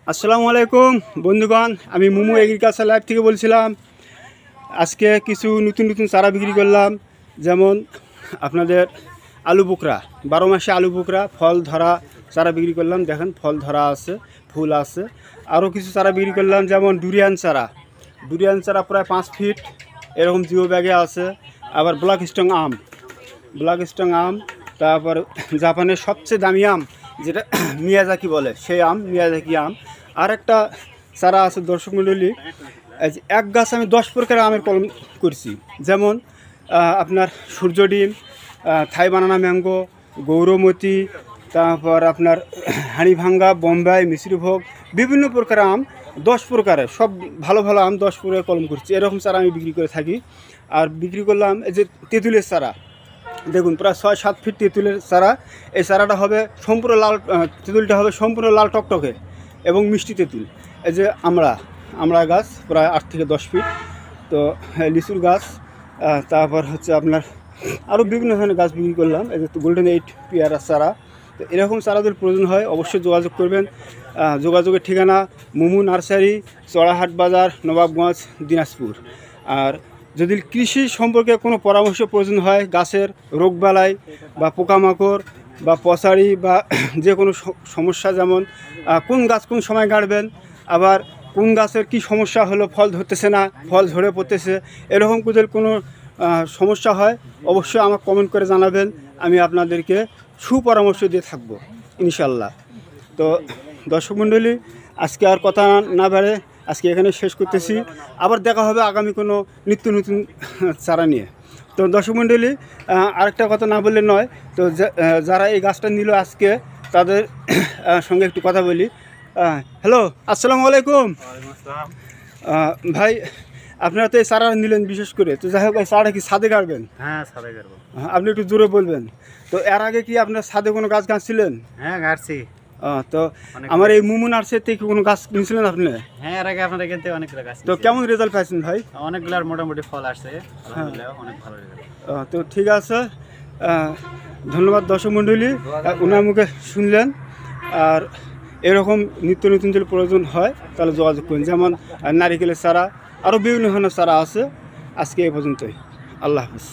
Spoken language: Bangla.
আসসালামু আলাইকুম বন্ধুগণ, আমি মুমু এগ্রিকালচার লাইভ থেকে বলছিলাম। আজকে কিছু নতুন নতুন চারা বিক্রি করলাম, যেমন আপনাদের আলু বোকরা, 12 মাসে আলু বোকরা ফল ধরা চারা বিক্রি করলাম। দেখেন ফল ধরা আছে, ফুল আছে। আরও কিছু চারা বিক্রি করলাম, যেমন ডুরিয়ান চারা প্রায় 5 ফিট এরকম জিও ব্যাগে আছে। আবার ব্ল্যাক স্ট্রং আম, তারপর জাপানের সবচেয়ে দামি আম যেটা মিয়াজাকি বলে, সেই মিয়াজাকি আম। আর একটা চারা আছে দর্শক মণ্ডলী, এক গাছ আমি 10 প্রকারের আমের কলম করছি, যেমন আপনার সূর্যডিম, থাই বানানা ম্যাঙ্গো, গৌরমতি, তারপর আপনার হাড়িভাঙ্গা, বোম্বাই, মিশ্রিভোগ, বিভিন্ন প্রকারের আম 10 প্রকারের, সব ভালো ভালো আম 10 প্রকারের কলম করছি। এরকম চারা আমি বিক্রি করে থাকি। আর বিক্রি করলাম এই যে তেঁতুলের চারা, দেখুন প্রায় 6-7 ফিট তেঁতুলের চারা। এই চারাটা হবে সম্পূর্ণ লাল, তেঁতুলটা হবে সম্পূর্ণ লাল টকটকে এবং মিষ্টি তেঁতুল। এই যে আমড়া গাছ প্রায় 8 থেকে 10 ফিট। তো লিচুর গাছ, তারপর হচ্ছে আপনার আরও বিভিন্ন ধরনের গাছ বিক্রি করলাম। এই যে গোল্ডেন 8 পেয়ারা চারা। তো এরকম চারাদের প্রয়োজন হয় অবশ্যই যোগাযোগ করবেন। যোগাযোগের ঠিকানা মুমু নার্সারি, চড়াহাট বাজার, নবাবগঞ্জ, দিনাজপুর। আর যদি কৃষি সম্পর্কে কোনো পরামর্শ প্রয়োজন হয়, গাছের রোগবালাই বা পোকামাকড় বা পচারি বা যে কোনো সমস্যা, যেমন কোন গাছ কোন সময় গাড়বেন, আবার কোন গাছের কি সমস্যা হলো, ফল ধরতেছে না, ফল ঝরে পড়তেছে, এরকম কোনো সমস্যা হয় অবশ্যই আমাকে কমেন্ট করে জানাবেন। আমি আপনাদেরকে সুপরামর্শ দিয়ে থাকবো ইনশাল্লাহ। তো দর্শক মণ্ডলী, আজকে আর কথা না বাড়ে আজকে এখানে শেষ করতেছি। আবার দেখা হবে আগামী কোনো নিত্য নতুন চারা নিয়ে। তো দর্শক মণ্ডলী, আরেকটা কথা না বললে নয়। তো যারা এই গাছটা নিল আজকে, তাদের সঙ্গে একটু কথা বলি। হ্যালো, আসসালামু আলাইকুম। ভাই, আপনারা তো এই চারা নিলেন বিশেষ করে, তো যাই হোক এই চারাটা কি ছাদে গাড়বেন? হ্যাঁ, ছাদে গাড়বো। আপনি একটু জোরে বলবেন। তো এর আগে কি আপনার ছাদে কোনো গাছ গাঁছিলেন? হ্যাঁ, গাড়ছি। তো আমার এই মুমু নার্সারি থেকে কোনো গাছ কিনছিলেন আপনি? হ্যাঁ, এর আগে আপনার এখান থেকে অনেকগুলো গাছ। তো কেমন রেজাল্ট পাইছেন ভাই? অনেকগুলার মোটামুটি ফল আসছে, আলহামদুলিল্লাহ অনেক ভালো রেজাল্ট। তো ঠিক আছে, ধন্যবাদ দর্শক মণ্ডলী, ওনার মুখে শুনলেন। আর এরকম নিত্য নতুন যদি প্রয়োজন হয় তাহলে যোগাযোগ করুন, যেমন নারিকেলের চারা, আরও বিভিন্ন ধরনের চারা আছে। আজকে এই পর্যন্তই। আল্লাহ হাফিজ।